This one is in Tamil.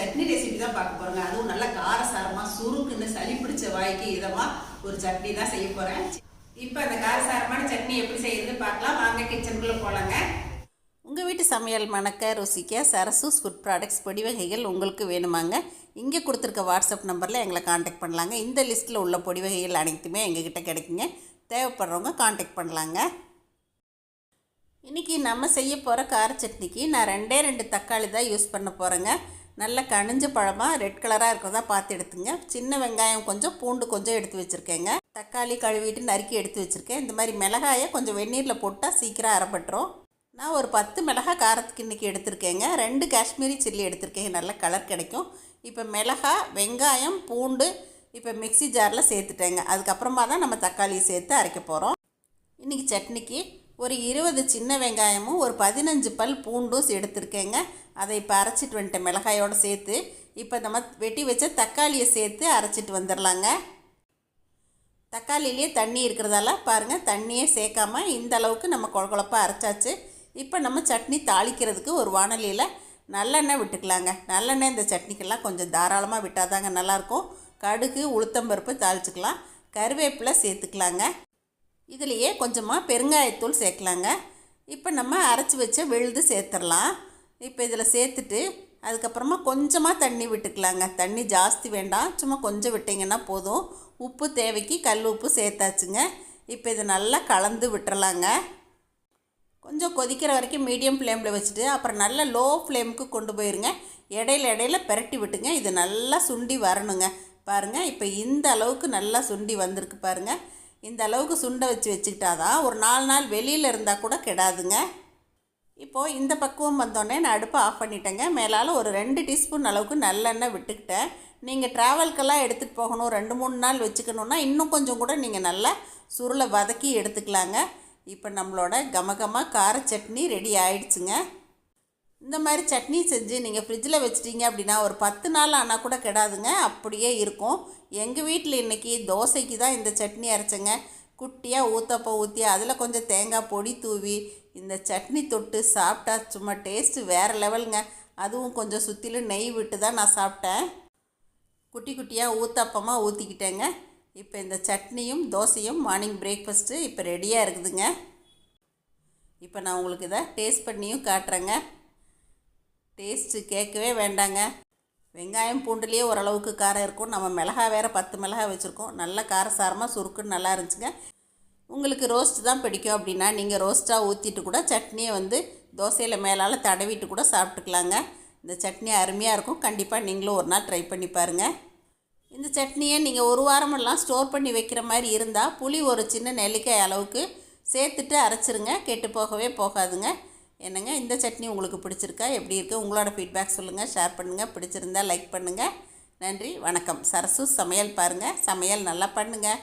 சட்னி ரெசிபி தான் பார்க்க போகிறோங்க. அதுவும் நல்லா காரசாரமாக சுருக்குன்னு சளி பிடிச்ச வாய்க்கு இதமாக ஒரு சட்னி தான் செய்ய போகிறேன். இப்போ அந்த காரசாரமான சட்னி எப்படி செய்யறது பார்க்கலாம். வாங்க கிச்சனுக்குள்ளே போகலாங்க. உங்கள் வீட்டு சமையல் மணக்க ருசிக்க சரசூஸ் ஃபுட் ப்ராடக்ட்ஸ் பொடி வகைகள் உங்களுக்கு வேணுமாங்க? இங்கே கொடுத்துருக்க வாட்ஸ்அப் நம்பரில் எங்களை காண்டாக்ட் பண்ணலாங்க. இந்த லிஸ்ட்டில் உள்ள பொடி வகைகள் அனைத்துமே எங்ககிட்ட கிடைக்குங்க. தேவைப்படுறவங்க காண்டாக்ட் பண்ணலாங்க. இன்றைக்கி நம்ம செய்ய போகிற கார சட்னிக்கு நான் 2 தக்காளி தான் யூஸ் பண்ண போகிறேங்க. நல்ல கனிஞ்ச பழமாக ரெட் கலராக இருக்கிறதா பார்த்து எடுத்துங்க. சின்ன வெங்காயம் கொஞ்சம், பூண்டு கொஞ்சம் எடுத்து வச்சுருக்கேங்க. தக்காளி கழுவிட்டு நறுக்கி எடுத்து வச்சுருக்கேன். இந்த மாதிரி மிளகாயை கொஞ்சம் வெந்நீரில் போட்டால் சீக்கிரம் அரைப்பட்டுரும். நான் ஒரு 10 மிளகாய் காரத்துக்கு இன்றைக்கி எடுத்திருக்கேங்க. 2 காஷ்மீரி சில்லி எடுத்திருக்கேன். நல்ல கலர் கிடைக்கும். இப்போ மிளகாய், வெங்காயம், பூண்டு இப்போ மிக்ஸி ஜாரில் சேர்த்துட்டேங்க. அதுக்கப்புறமா தான் நம்ம தக்காளியை சேர்த்து அரைக்க போகிறோம். இன்றைக்கி சட்னிக்கு ஒரு 20 சின்ன வெங்காயமும் ஒரு 15 பல் பூண்டும் எடுத்துருக்கேங்க. அதை இப்போ அரைச்சிட்டு வந்துட்டேன் மிளகாயோடு சேர்த்து. இப்போ நம்ம வெட்டி வச்ச தக்காளியை சேர்த்து அரைச்சிட்டு வந்துடலாங்க. தக்காளியிலே தண்ணி இருக்கிறதால பாருங்கள், தண்ணியே சேர்க்காம இந்த அளவுக்கு நம்ம குழப்பாக அரைச்சாச்சு. இப்போ நம்ம சட்னி தாளிக்கிறதுக்கு ஒரு வாணலியில் நல்லெண்ணெய் விட்டுக்கலாங்க. நல்லெண்ணெய் இந்த சட்னிக்கெல்லாம் கொஞ்சம் தாராளமாக விட்டால் தாங்க நல்லாயிருக்கும். கடுகு, உளுத்தம்பருப்பு தாளிச்சிக்கலாம். கருவேப்பிலை சேர்த்துக்கலாங்க. இதுலேயே கொஞ்சமாக பெருங்காயத்தூள் சேர்க்கலாங்க. இப்போ நம்ம அரைச்சி வச்ச விழுது சேர்த்துடலாம். இப்போ இதில் சேர்த்துட்டு அதுக்கப்புறமா கொஞ்சமாக தண்ணி விட்டுக்கலாங்க. தண்ணி ஜாஸ்தி வேண்டாம், சும்மா கொஞ்சம் விட்டிங்கன்னா போதும். உப்பு தேவைக்கு கல் உப்பு சேர்த்தாச்சுங்க. இப்போ இதை நல்லா கலந்து விட்டுறலாங்க. கொஞ்சம் கொதிக்கிற வரைக்கும் மீடியம் ஃப்ளேமில் வச்சுட்டு அப்புறம் நல்லா லோ ஃப்ளேமுக்கு கொண்டு போயிருங்க. இடையில பெரட்டி விட்டுங்க. இது நல்லா சுண்டி வரணுங்க. பாருங்கள், இப்போ இந்த அளவுக்கு நல்லா சுண்டி வந்திருக்கு பாருங்கள். இந்த அளவுக்கு சுண்டை வச்சுக்கிட்டா தான் ஒரு 4 நாள் வெளியில் இருந்தால் கூட கெடாதுங்க. இப்போது இந்த பக்குவம் வந்தோடனே நான் அடுப்பை ஆஃப் பண்ணிட்டேங்க. மேலால் ஒரு 2 டீஸ்பூன் அளவுக்கு நல்லெண்ணெய் விட்டுக்கிட்டேன். நீங்கள் ட்ராவல்க்கெல்லாம் எடுத்துகிட்டு போகணும், 2-3 நாள் வச்சுக்கணுன்னா இன்னும் கொஞ்சம் கூட நீங்கள் நல்லா சுருளை வதக்கி எடுத்துக்கலாங்க. இப்போ நம்மளோட கமகமாக கார சட்னி ரெடி ஆயிடுச்சுங்க. இந்த மாதிரி சட்னி செஞ்சு நீங்கள் ஃப்ரிட்ஜில் வச்சிட்டிங்க அப்படின்னா ஒரு 10 நாள் ஆனால் கூட கெடாதுங்க, அப்படியே இருக்கும். எங்கள் வீட்டில் இன்றைக்கி தோசைக்கு தான் இந்த சட்னி அரைச்சேங்க. குட்டியாக ஊத்தப்பம் ஊற்றி அதில் கொஞ்சம் தேங்காய் பொடி தூவி இந்த சட்னி தொட்டு சாப்பிட்டா சும்மா டேஸ்ட்டு வேறு லெவலுங்க. அதுவும் கொஞ்சம் சுற்றிலும் நெய் விட்டு தான் நான் சாப்பிட்டேன். குட்டி குட்டியாக ஊத்தப்பமாக ஊற்றிக்கிட்டேங்க. இப்போ இந்த சட்னியும் தோசையும் மார்னிங் பிரேக்ஃபாஸ்ட்டு இப்போ ரெடியாக இருக்குதுங்க. இப்போ நான் உங்களுக்கு இதை டேஸ்ட் பண்ணியும் காட்டுறேங்க. டேஸ்ட்டு கேட்கவே வேண்டாங்க. வெங்காயம் பூண்டுலேயே ஓரளவுக்கு காரம் இருக்கும். நம்ம மிளகாய் வேறு 10 மிளகாய் வச்சுருக்கோம். நல்ல காரசாரமாக சுருக்குன்னு நல்லா இருந்துச்சுங்க. உங்களுக்கு ரோஸ்ட்டு தான் பிடிக்கும் அப்படின்னா நீங்கள் ரோஸ்ட்டாக ஊற்றிட்டு கூட சட்னியை தோசையில் மேலால் தடவிட்டு கூட சாப்பிட்டுக்கலாங்க. இந்த சட்னி அருமையாக இருக்கும். கண்டிப்பாக நீங்களும் ஒரு நாள் ட்ரை பண்ணி பாருங்கள். இந்த சட்னியை நீங்கள் ஒரு வாரமெல்லாம் ஸ்டோர் பண்ணி வைக்கிற மாதிரி இருந்தால் புளி ஒரு சின்ன நெல்லிக்காய் அளவுக்கு சேர்த்துட்டு அரைச்சிருங்க. கெட்டு போகவே போகாதுங்க. என்னங்க, இந்த சட்னி உங்களுக்கு பிடிச்சிருக்கா? எப்படி இருக்குது? உங்களோட ஃபீட்பேக் சொல்லுங்கள், ஷேர் பண்ணுங்கள். பிடிச்சிருந்தால் லைக் பண்ணுங்கள். நன்றி, வணக்கம். சரசூஸ் சமையல் பாருங்கள், சமையல் நல்லா பண்ணுங்கள்.